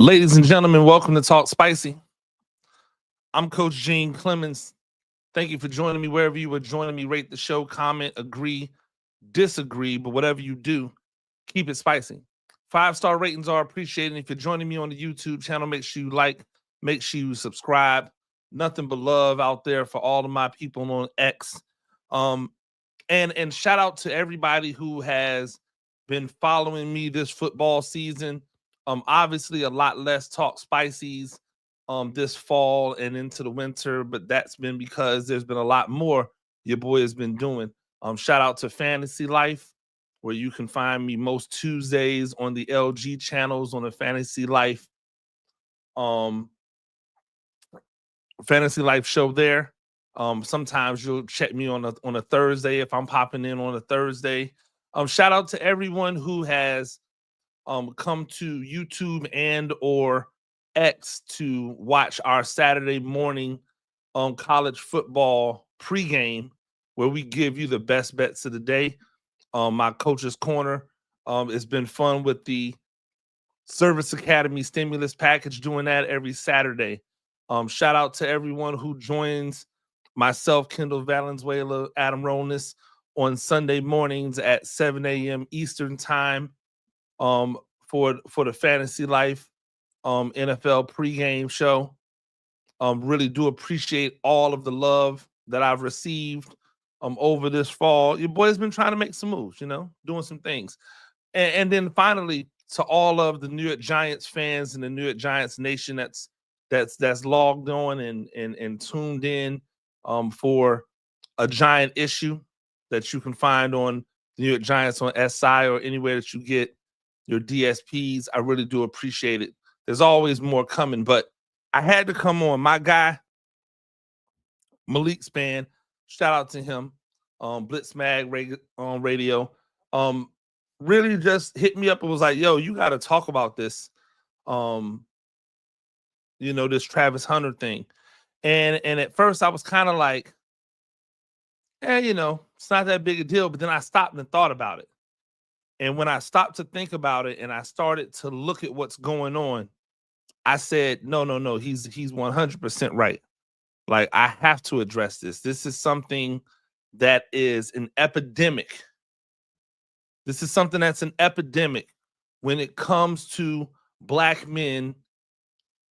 Ladies and gentlemen, welcome to Talk Spicy. I'm Coach Gene Clemens. Thank you for joining me wherever you are joining me. Rate the show, comment, agree, disagree, but whatever you do, keep it spicy. 5-star ratings are appreciated. If you're joining me on the YouTube channel, make sure you like, make sure you subscribe. Nothing but love out there for all of my people on X. And shout out to everybody who has been following me this football season. Obviously a lot less Talk Spicies this fall and into the winter, but that's been because there's been a lot more your boy has been doing. Shout out to Fantasy Life, where you can find me most Tuesdays on the LG channels on the Fantasy Life show there. Sometimes you'll check me on a Thursday if I'm popping in on a Thursday. Shout out to everyone who has come to YouTube and or X to watch our Saturday morning college football pregame, where we give you the best bets of the day. My coach's corner. It's been fun with the Service Academy stimulus package, doing that every Saturday. Shout out to everyone who joins myself, Kendall Valenzuela, Adam Ronis on Sunday mornings at 7 a.m. Eastern time for the Fantasy Life NFL pregame show. Really do appreciate all of the love that I've received over this fall. Your boy's been trying to make some moves, doing some things. And then finally, to all of the New York Giants fans and the New York Giants nation that's logged on and tuned in for a Giant issue that you can find on the New York Giants on SI or anywhere that you get your DSPs. I really do appreciate it. There's always more coming, but I had to come on. My guy, Malik Span, shout out to him, Blitz Mag radio. Really just hit me up and was like, yo, you got to talk about this, this Travis Hunter thing. And at first I was kind of like, it's not that big a deal. But then I stopped and thought about it. And when I stopped to think about it and I started to look at what's going on, I said, no, he's 100% right. Like, I have to address this. This is something that is an epidemic. This is something that's an epidemic when it comes to Black men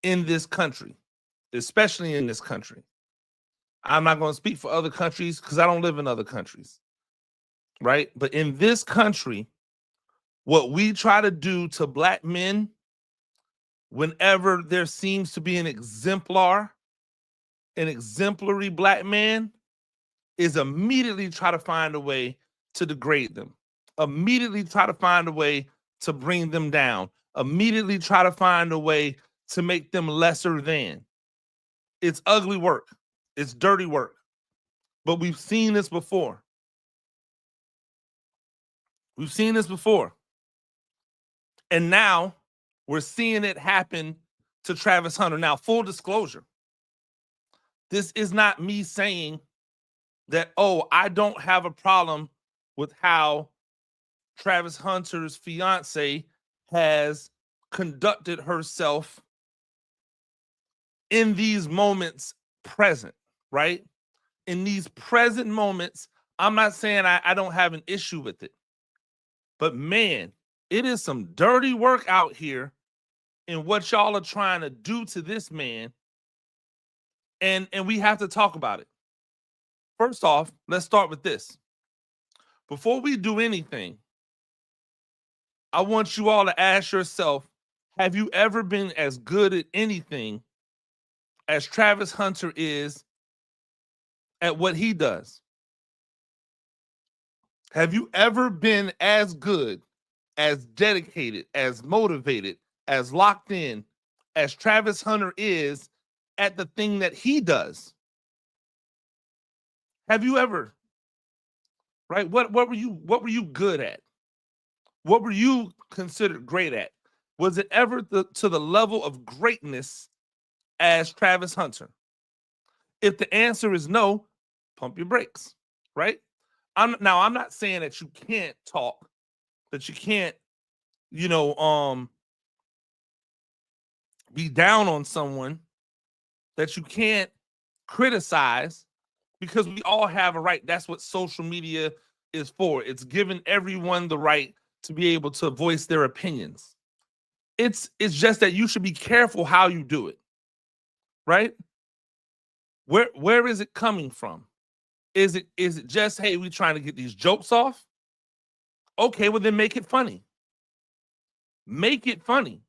in this country, especially in this country. I'm not going to speak for other countries because I don't live in other countries, right? But in this country, what we try to do to Black men, whenever there seems to be an exemplary Black man, is immediately try to find a way to degrade them, immediately try to find a way to bring them down, immediately try to find a way to make them lesser than. It's ugly work. It's dirty work. But we've seen this before. We've seen this before. And now we're seeing it happen to Travis Hunter. Now, full disclosure, this is not me saying that, I don't have a problem with how Travis Hunter's fiance has conducted herself in these moments present, right? In these present moments, I'm not saying I don't have an issue with it. But man, it is some dirty work out here in what y'all are trying to do to this man. And we have to talk about it. First off, let's start with this. Before we do anything, I want you all to ask yourself, have you ever been as good at anything as Travis Hunter is at what he does? Have you ever been as good, as dedicated, as motivated, as locked in as Travis Hunter is at the thing that he does? Have you ever? Right? What were you good at? What were you considered great at? Was it ever to the level of greatness as Travis Hunter? If the answer is no, pump your brakes, right? I'm not saying that you can't talk, that you can't, be down on someone that you can't criticize, because we all have a right. That's what social media is for. It's giving everyone the right to be able to voice their opinions. It's just that you should be careful how you do it, right? Where is it coming from? Is it just, hey, we trying to get these jokes off? Okay, well then make it funny. Make it funny.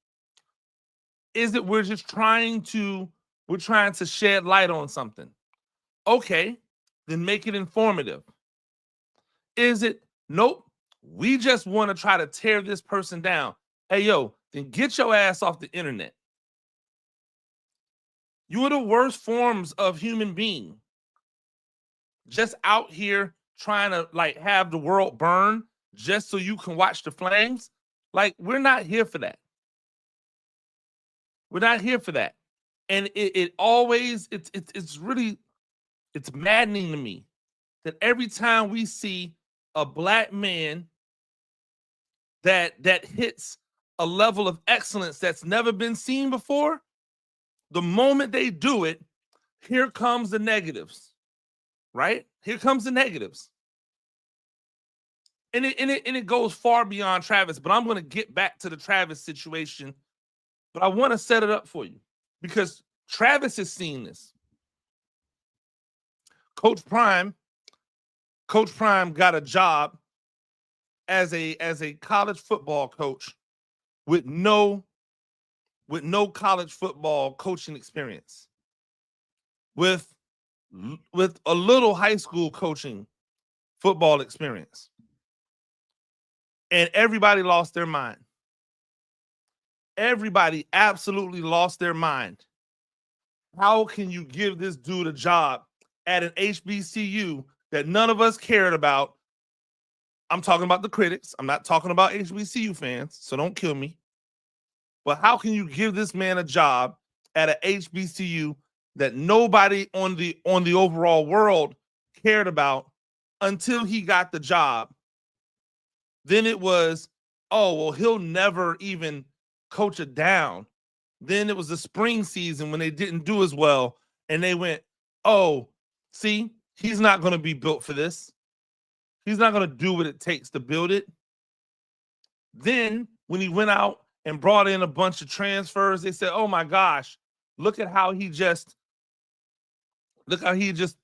Is it we're trying to shed light on something? Okay, then make it informative. Is it, nope, we just want to try to tear this person down? Hey, yo, then get your ass off the internet. You are the worst forms of human being. Just out here trying to like have the world burn just so you can watch the flames. Like, we're not here for that. We're not here for that. And it always, it's really, it's maddening to me that every time we see a black man that hits a level of excellence that's never been seen before, the moment they do it, here comes the negatives, right? Here comes the negatives. And it goes far beyond Travis, but I'm going to get back to the Travis situation, but I want to set it up for you because Travis has seen this. Coach Prime got a job as a college football coach with no college football coaching experience, with a little high school coaching football experience. And everybody lost their mind. Everybody absolutely lost their mind. How can you give this dude a job at an HBCU that none of us cared about? I'm talking about the critics. I'm not talking about HBCU fans, so don't kill me. But how can you give this man a job at an HBCU that nobody on the overall world cared about until he got the job? Then it was, oh, well, he'll never even coach it down. Then it was the spring season when they didn't do as well, and they went, oh, see, he's not going to be built for this. He's not going to do what it takes to build it. Then when he went out and brought in a bunch of transfers, they said, oh my gosh, look how he just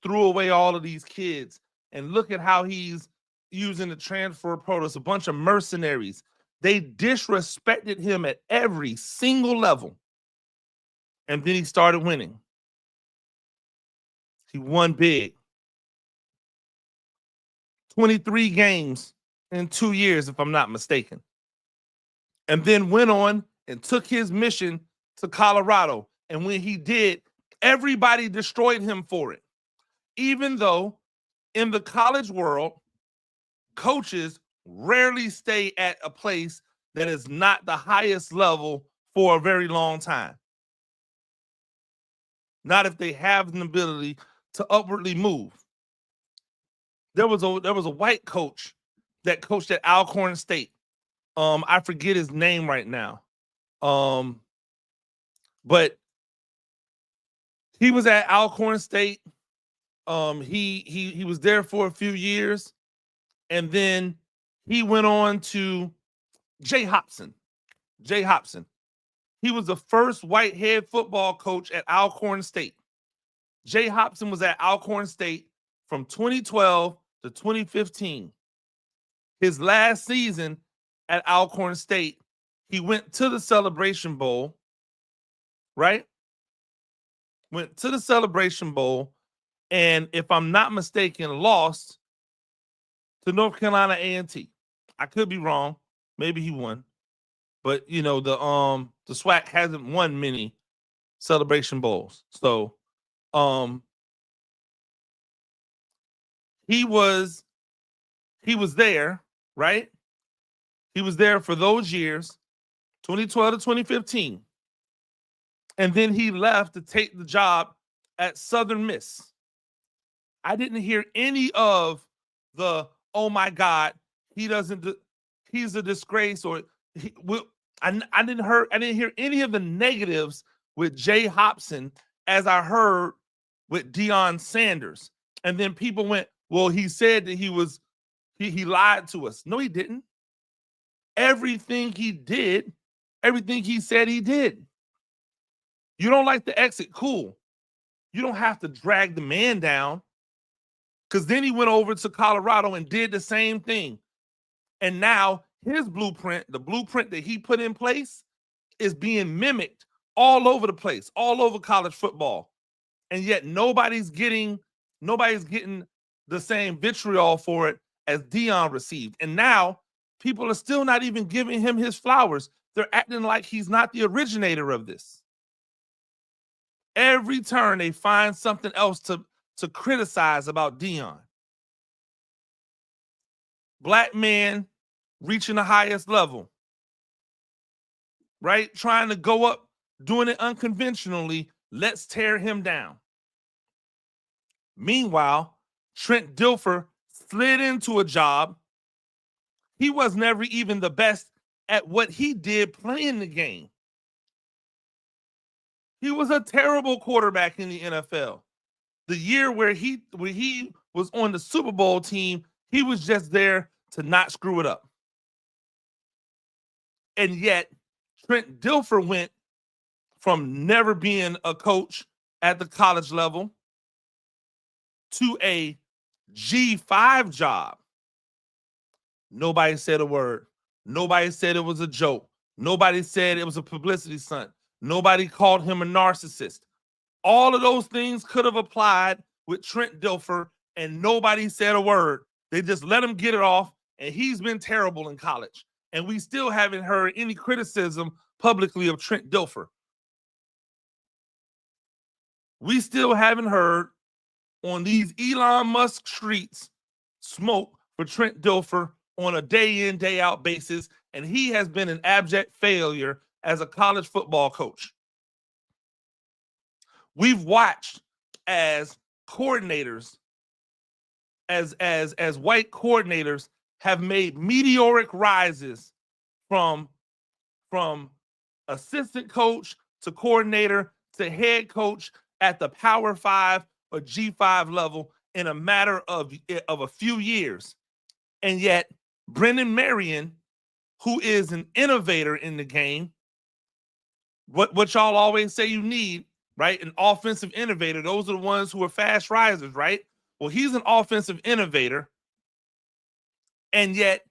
threw away all of these kids, and look at how he's using the transfer portal. It's a bunch of mercenaries. They disrespected him at every single level. And then he started winning. He won big. 23 games in 2 years, if I'm not mistaken. And then went on and took his mission to Colorado. And when he did, everybody destroyed him for it. Even though in the college world, coaches rarely stay at a place that is not the highest level for a very long time. Not if they have an ability to upwardly move. There was a white coach that coached at Alcorn State. I forget his name right now. But he was at Alcorn State. He was there for a few years, and then he went on to Jay Hopson. Jay Hopson. He was the first white head football coach at Alcorn State. Jay Hopson was at Alcorn State from 2012 to 2015. His last season at Alcorn State, he went to the Celebration Bowl, right? Went to the Celebration Bowl, and if I'm not mistaken, lost to North Carolina A&T. I could be wrong. Maybe he won. But, you know, the SWAC hasn't won many Celebration Bowls. So, he was there, right? He was there for those years, 2012 to 2015. And then he left to take the job at Southern Miss. I didn't hear any of the, oh my God, he's a disgrace, or I didn't hear any of the negatives with Jay Hopson as I heard with Deion Sanders. And then people went, well, he said that he lied to us. No, he didn't. Everything he did, everything he said he did. You don't like the exit, cool. You don't have to drag the man down, because then he went over to Colorado and did the same thing. And now his blueprint, the blueprint that he put in place, is being mimicked all over the place, all over college football. And yet nobody's getting the same vitriol for it as Deion received. And now people are still not even giving him his flowers. They're acting like he's not the originator of this. Every turn they find something else to criticize about Deion. Black man reaching the highest level, right? Trying to go up, doing it unconventionally. Let's tear him down. Meanwhile, Trent Dilfer slid into a job. He was never even the best at what he did playing the game. He was a terrible quarterback in the NFL. The year where he was on the Super Bowl team, he was just there to not screw it up. And yet, Trent Dilfer went from never being a coach at the college level to a G5 job. Nobody said a word. Nobody said it was a joke. Nobody said it was a publicity stunt. Nobody called him a narcissist. All of those things could have applied with Trent Dilfer, and nobody said a word. They just let him get it off, and he's been terrible in college. And we still haven't heard any criticism publicly of Trent Dilfer. We still haven't heard on these Elon Musk streets smoke for Trent Dilfer on a day in, day out basis, and he has been an abject failure as a college football coach. We've watched as coordinators, as white coordinators have made meteoric rises from assistant coach to coordinator to head coach at the Power 5 or G5 level in a matter of a few years. And yet, Brennan Marion, who is an innovator in the game, what y'all always say you need, right? An offensive innovator. Those are the ones who are fast risers, right? Well, he's an offensive innovator. And yet,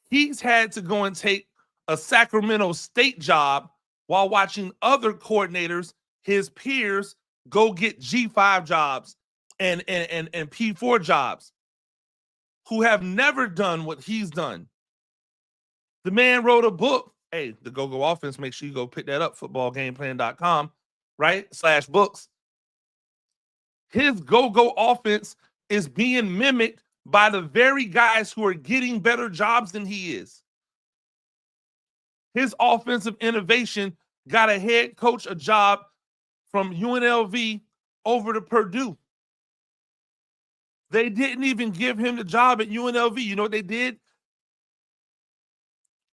he's had to go and take a Sacramento State job while watching other coordinators, his peers, go get G5 jobs and P4 jobs, who have never done what he's done. The man wrote a book. Hey, the Go-Go Offense, make sure you go pick that up, footballgameplan.com, right? /books. His Go-Go Offense is being mimicked by the very guys who are getting better jobs than he is. His offensive innovation got a head coach a job from UNLV over to Purdue. They didn't even give him the job at UNLV. You know what they did?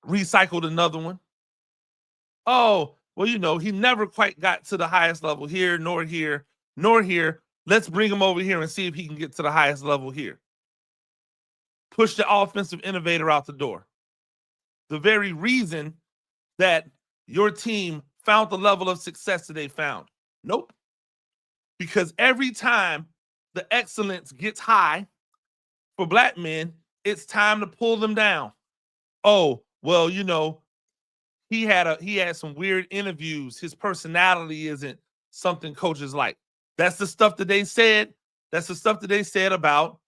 Recycled another one. Oh, well, you know, he never quite got to the highest level here, nor here, nor here. Let's bring him over here and see if he can get to the highest level here. Push the offensive innovator out the door. The very reason that your team found the level of success that they found. Nope. Because every time the excellence gets high for black men, it's time to pull them down. Oh, well, you know, he had some weird interviews. His personality isn't something coaches like. That's the stuff that they said. That's the stuff that they said about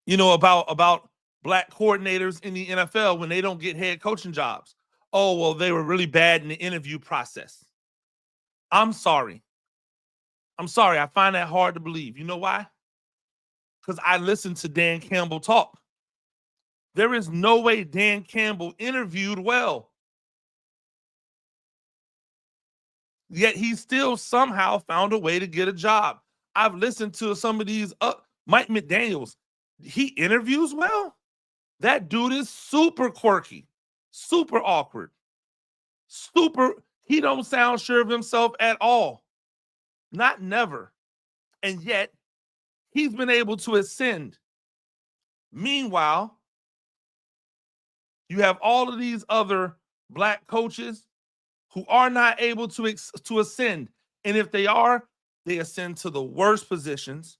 about black coordinators in the NFL when they don't get head coaching jobs. Oh, well, they were really bad in the interview process. I'm sorry. I find that hard to believe. You know why? Because I listened to Dan Campbell talk. There is no way Dan Campbell interviewed well. Yet he still somehow found a way to get a job. I've listened to some of these Mike McDaniels. He interviews well. That dude is super quirky, super awkward, He don't sound sure of himself at all. Not never. And yet, he's been able to ascend. Meanwhile, you have all of these other black coaches who are not able to ascend. And if they are, they ascend to the worst positions.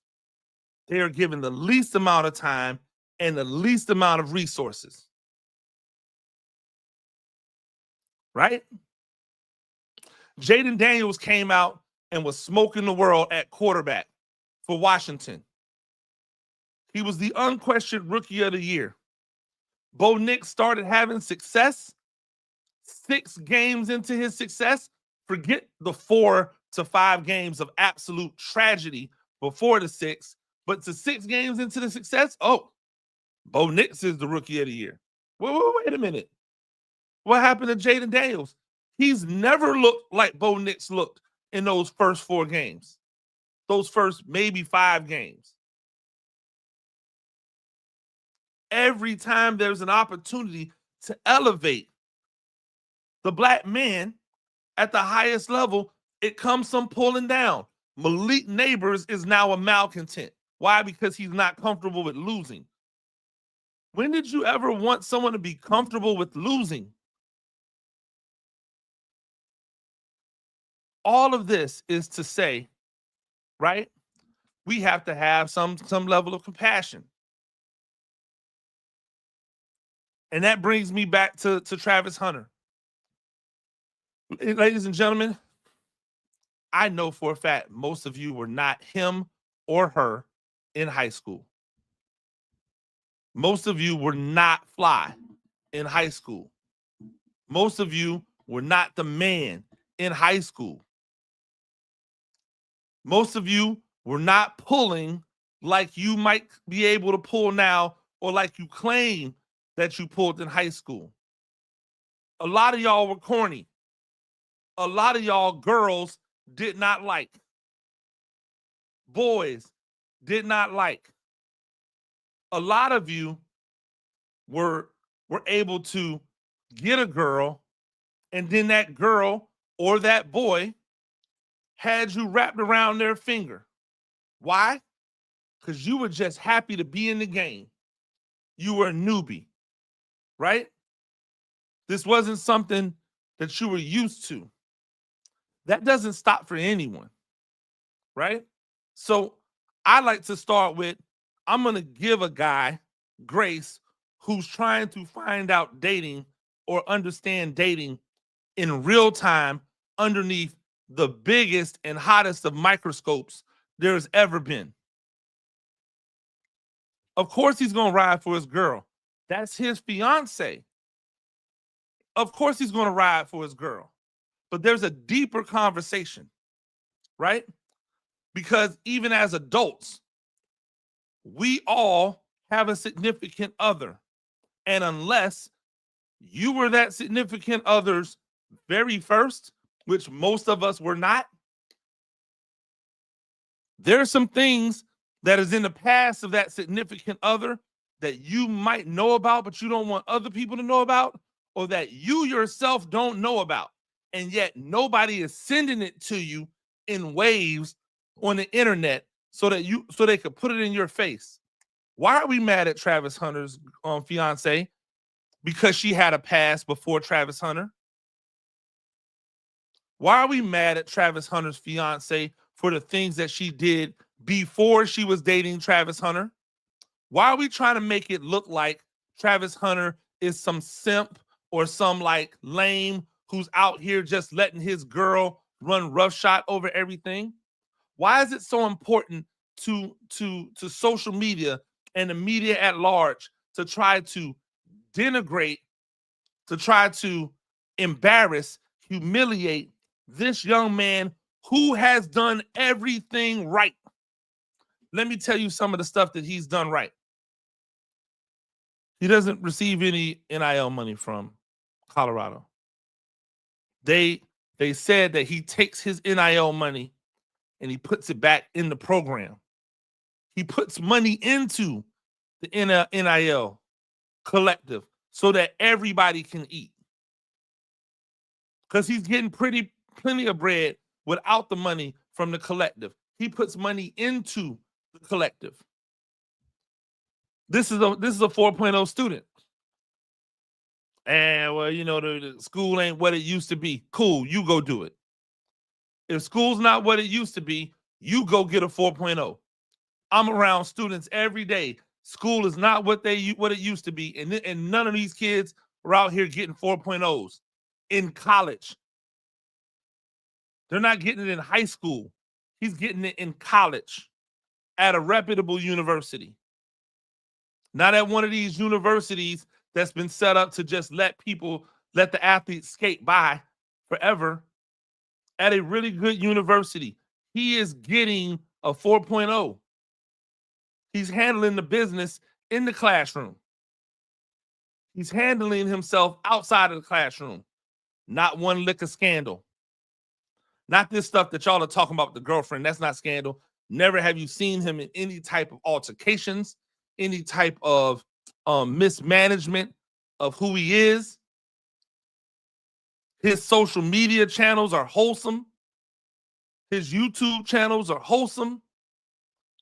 They are given the least amount of time and the least amount of resources. Right? Jaden Daniels came out and was smoking the world at quarterback for Washington. He was the unquestioned rookie of the year. Bo Nix started having success 6 games into his success. Forget the 4 to 5 games of absolute tragedy before the 6, but to 6 games into the success, oh, Bo Nix is the rookie of the year. Wait a minute. What happened to Jaden Daniels? He's never looked like Bo Nix looked in those first 4 games, those first maybe 5 games. Every time there's an opportunity to elevate the black man at the highest level, it comes some pulling down. Malik Neighbors is now a malcontent. Why? Because he's not comfortable with losing. When did you ever want someone to be comfortable with losing? All of this is to say, right? We have to have some level of compassion. And that brings me back to Travis Hunter. Ladies and gentlemen, I know for a fact most of you were not him or her in high school. Most of you were not fly in high school. Most of you were not the man in high school. Most of you were not pulling like you might be able to pull now or like you claim that you pulled in high school. A lot of y'all were corny. A lot of y'all girls did not like. Boys did not like. A lot of you were able to get a girl, and then that girl or that boy had you wrapped around their finger. Why? Because you were just happy to be in the game. You were a newbie, right? This wasn't something that you were used to. That doesn't stop for anyone, right? So I like to start with, I'm going to give a guy grace who's trying to find out dating or understand dating in real time underneath the biggest and hottest of microscopes there's ever been. Of course he's going to ride for his girl. That's his fiance. Of course he's going to ride for his girl. But there's a deeper conversation, right? Because even as adults, we all have a significant other. And unless you were that significant other's very first, which most of us were not, there are some things that is in the past of that significant other that you might know about, but you don't want other people to know about, or that you yourself don't know about. And yet nobody is sending it to you in waves on the internet so they could put it in your face. Why are we mad at Travis Hunter's fiance? Because she had a past before Travis Hunter? Why are we mad at Travis Hunter's fiance for the things that she did before she was dating Travis Hunter? Why are we trying to make it look like Travis Hunter is some simp or some like lame who's out here just letting his girl run roughshod over everything? Why is it so important to social media and the media at large to try to denigrate, to try to embarrass, humiliate this young man who has done everything right? Let me tell you some of the stuff that he's done right. He doesn't receive any NIL money from Colorado. They said that he takes his NIL money and he puts it back in the program. He puts money into the NIL collective so that everybody can eat. because he's getting plenty of bread without the money from the collective. He puts money into the collective. This is a 4.0 student. And well, you know, the school ain't what it used to be. Cool, you go do it. If school's not what it used to be, you go get a 4.0. I'm around students every day. School is not what it used to be, and none of these kids are out here getting 4.0s in college. They're not getting it in high school. He's getting it in college at a reputable university. Not at one of these universities that's been set up to just let the athletes skate by forever. At a really good university, he is getting a 4.0. He's handling the business in the classroom. He's handling himself outside of the classroom. Not one lick of scandal. Not this stuff that y'all are talking about with the girlfriend. That's not scandal. Never have you seen him in any type of altercations, any type of mismanagement of who he is. His social media channels are wholesome. His YouTube channels are wholesome.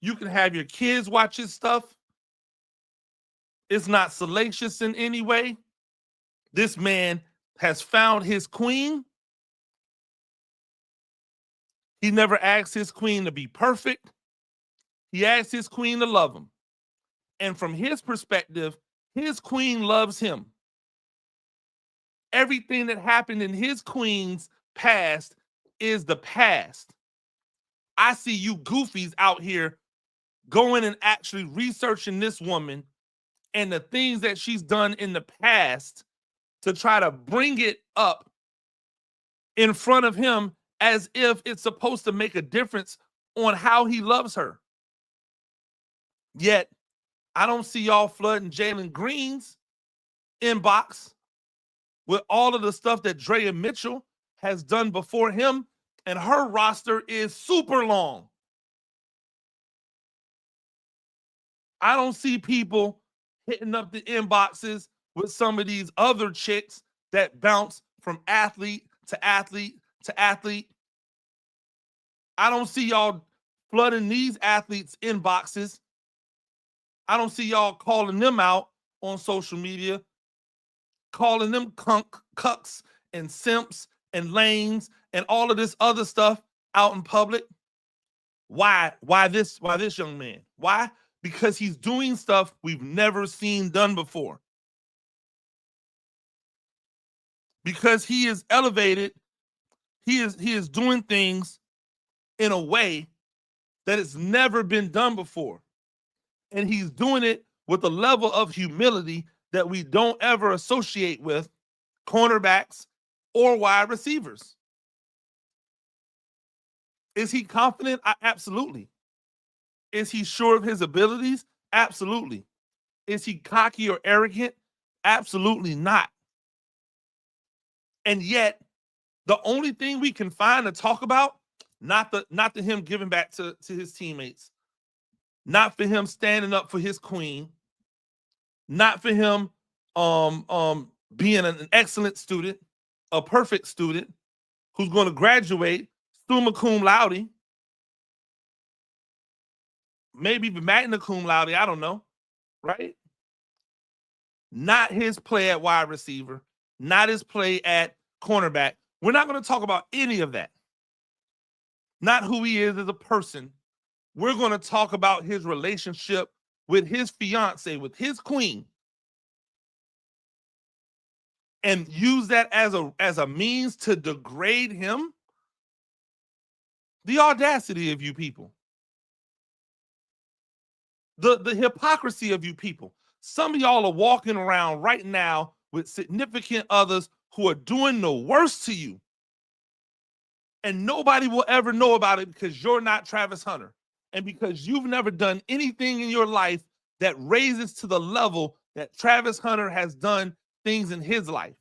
You can have your kids watch his stuff. It's not salacious in any way. This man has found his queen. He never asked his queen to be perfect. He asked his queen to love him. And from his perspective, his queen loves him. Everything that happened in his queen's past is the past. I see you goofies out here going and actually researching this woman and the things that she's done in the past to try to bring it up in front of him as if it's supposed to make a difference on how he loves her. Yet, I don't see y'all flooding Jalen Green's inbox with all of the stuff that Drea Mitchell has done before him, and her roster is super long. I don't see people hitting up the inboxes with some of these other chicks that bounce from athlete to athlete to athlete. I don't see y'all flooding these athletes' inboxes. I don't see y'all calling them out on social media, calling them cucks and simps and lanes and all of this other stuff out in public. Why this young man? Why? Because he's doing stuff we've never seen done before. Because he is elevated, he is doing things in a way that it's never been done before. And he's doing it with a level of humility that we don't ever associate with cornerbacks or wide receivers. Is he confident? Absolutely. Is he sure of his abilities? Absolutely. Is he cocky or arrogant? Absolutely not. And yet, the only thing we can find to talk about, not the him giving back to his teammates, not for him standing up for his queen, not for him being an excellent student, a perfect student who's going to graduate summa cum laude, maybe even magna cum laude, I don't know, right? Not his play at wide receiver, not his play at cornerback. We're not going to talk about any of that. Not who he is as a person. We're going to talk about his relationship with his fiance, with his queen, and use that as a means to degrade him. The audacity of you people. The hypocrisy of you people. Some of y'all are walking around right now with significant others who are doing the worst to you. And nobody will ever know about it because you're not Travis Hunter. And because you've never done anything in your life that raises to the level that Travis Hunter has done things in his life.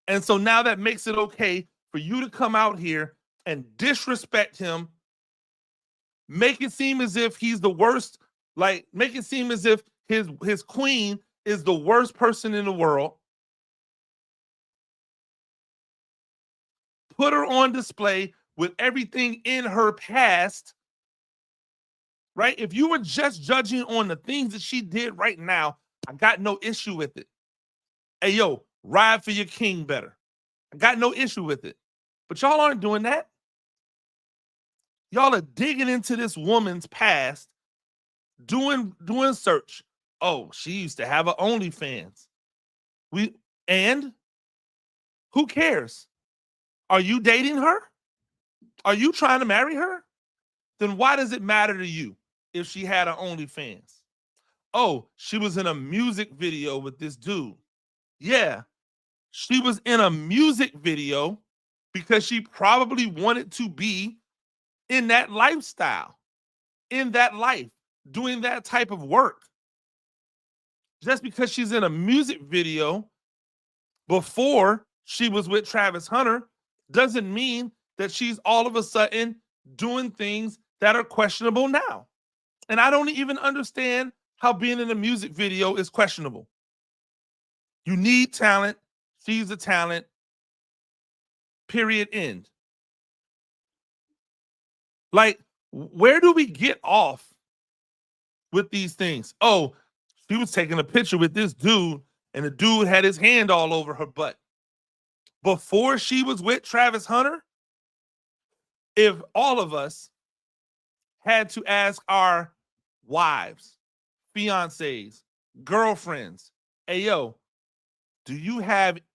And so now that makes it okay for you to come out here and disrespect him, make it seem as if he's the worst, like make it seem as if his queen is the worst person in the world. put her on display with everything in her past, right? If you were just judging on the things that she did right now, I got no issue with it. Hey, yo, ride for your king better. I got no issue with it. But y'all aren't doing that. Y'all are digging into this woman's past, doing search. Oh, she used to have an OnlyFans. And who cares? Are you dating her? Are you trying to marry her? Then why does it matter to you if she had an OnlyFans? Oh, she was in a music video with this dude. Yeah, she was in a music video because she probably wanted to be in that lifestyle, in that life, doing that type of work. Just because she's in a music video before she was with Travis Hunter doesn't mean that she's all of a sudden doing things that are questionable now. And I don't even understand how being in a music video is questionable. You need talent. She's a talent. Period. End. Like, where do we get off with these things? Oh, she was taking a picture with this dude, and the dude had his hand all over her butt. Before she was with Travis Hunter, if all of us had to ask our wives, fiancés, girlfriends, hey, yo,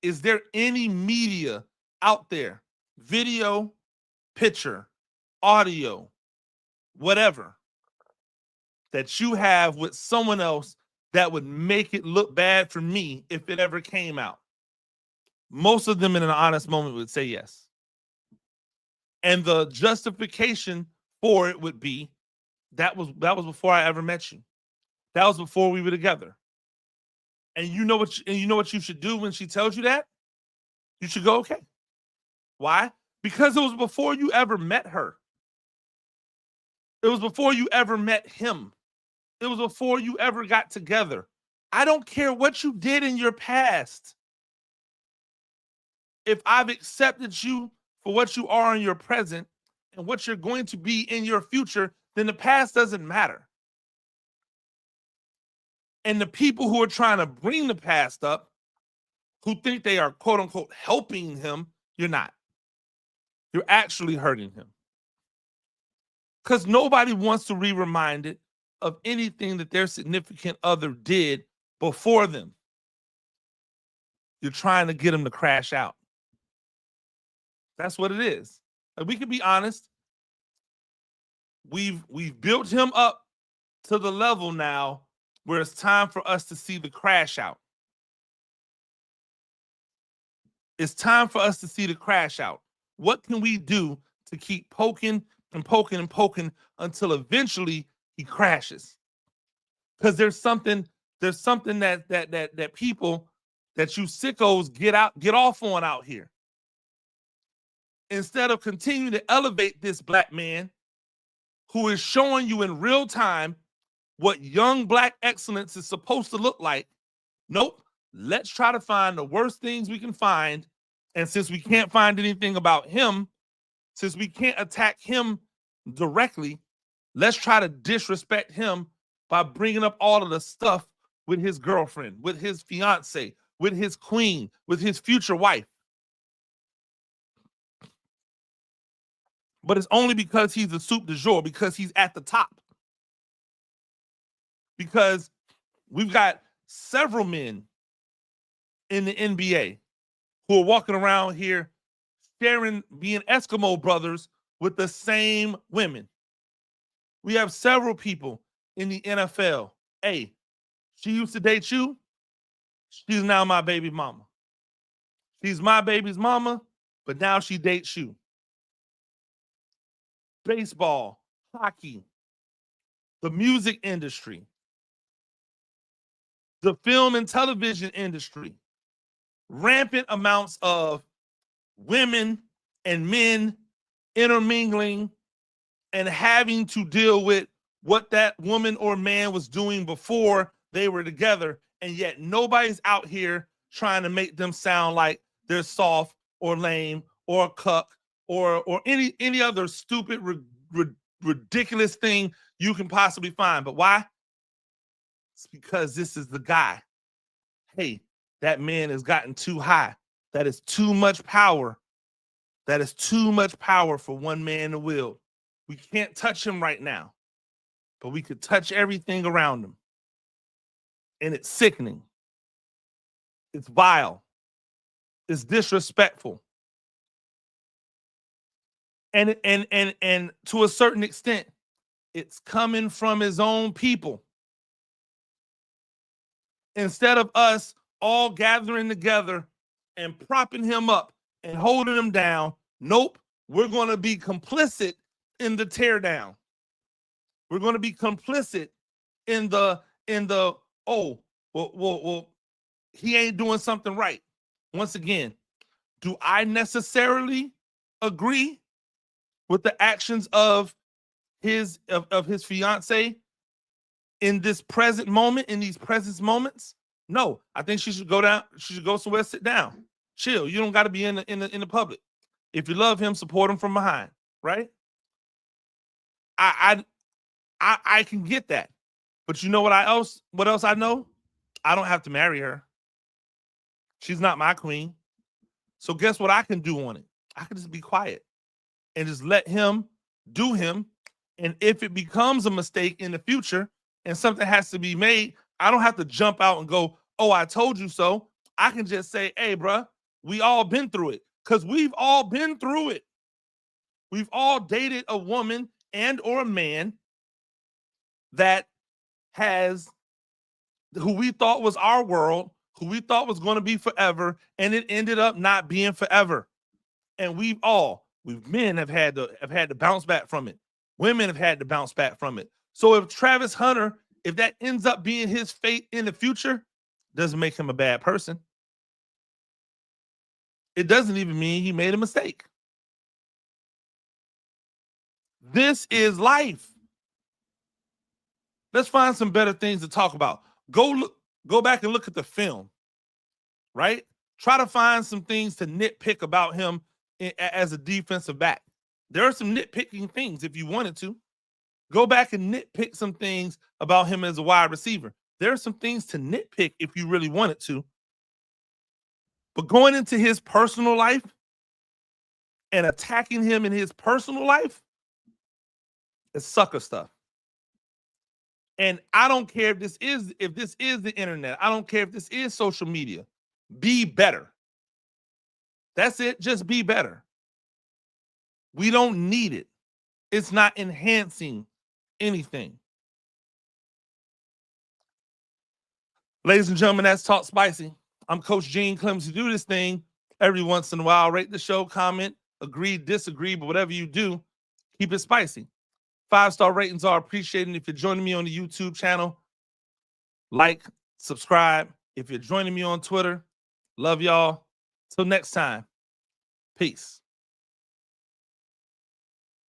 is there any media out there, video, picture, audio, whatever, that you have with someone else that would make it look bad for me if it ever came out? Most of them in an honest moment would say yes. And the justification for it would be that was before I ever met you. That was before we were together. And you know what you should do when she tells you that? You should go, okay. Why? Because it was before you ever met her. It was before you ever met him. It was before you ever got together. I don't care what you did in your past. If I've accepted you for what you are in your present and what you're going to be in your future, then the past doesn't matter. And the people who are trying to bring the past up, who think they are quote unquote helping him, you're not. You're actually hurting him. Because nobody wants to be reminded of anything that their significant other did before them. You're trying to get them to crash out. That's what it is. And we can be honest. We've built him up to the level now where it's time for us to see the crash out. It's time for us to see the crash out. What can we do to keep poking and poking and poking until eventually he crashes? Because there's something that people, that you sickos get off on out here. Instead of continuing to elevate this black man who is showing you in real time what young black excellence is supposed to look like, nope, let's try to find the worst things we can find. And since we can't find anything about him, since we can't attack him directly, let's try to disrespect him by bringing up all of the stuff with his girlfriend, with his fiance, with his queen, with his future wife. But it's only because he's the soup du jour, because he's at the top. Because we've got several men in the NBA who are walking around here being Eskimo brothers with the same women. We have several people in the NFL. Hey, she used to date you. She's now my baby mama. She's my baby's mama, but now she dates you. Baseball, hockey, the music industry, the film and television industry, rampant amounts of women and men intermingling and having to deal with what that woman or man was doing before they were together. And yet nobody's out here trying to make them sound like they're soft or lame or a cuck or any other stupid, ridiculous thing you can possibly find. But why? It's because this is the guy. Hey, that man has gotten too high. That is too much power. That is too much power for one man to wield. We can't touch him right now, but we could touch everything around him. And it's sickening. It's vile. It's disrespectful. And to a certain extent, it's coming from his own people. Instead of us all gathering together and propping him up and holding him down, nope, we're going to be complicit in the teardown. We're going to be complicit in the well, he ain't doing something right. Once again, do I necessarily agree with the actions of his fiance in this present moment, in these present moments? No, I think she should go down. She should go somewhere, sit down, chill. You don't got to be in the public. If you love him, support him from behind, right? I can get that, but you know what else I know? I don't have to marry her. She's not my queen. So guess what I can do on it? I can just be quiet and just let him do him. And if it becomes a mistake in the future and something has to be made, I don't have to jump out and go, oh, I told you so. I can just say, hey, bruh, we all been through it, because we've all been through it. We've all dated a woman and or a man that who we thought was our world, who we thought was going to be forever, and it ended up not being forever. And we men have had to bounce back from it. Women have had to bounce back from it. So if Travis Hunter, if that ends up being his fate in the future, doesn't make him a bad person. It doesn't even mean he made a mistake. This is life. Let's find some better things to talk about. Go back and look at the film, right? Try to find some things to nitpick about him as a defensive back. There are some nitpicking things if you wanted to. Go back and nitpick some things about him as a wide receiver. There are some things to nitpick if you really wanted to. But going into his personal life and attacking him in his personal life is sucker stuff. And I don't care if this is the internet. I don't care if this is social media. Be better. That's it. Just be better. We don't need it. It's not enhancing anything. Ladies and gentlemen, that's Talk Spicy. I'm Coach Gene Clemens. To do this thing every once in a while, rate the show, comment, agree, disagree, but whatever you do, keep it spicy. 5-star ratings are appreciated. If you're joining me on the YouTube channel, like, subscribe. If you're joining me on Twitter, love y'all. Till next time, peace.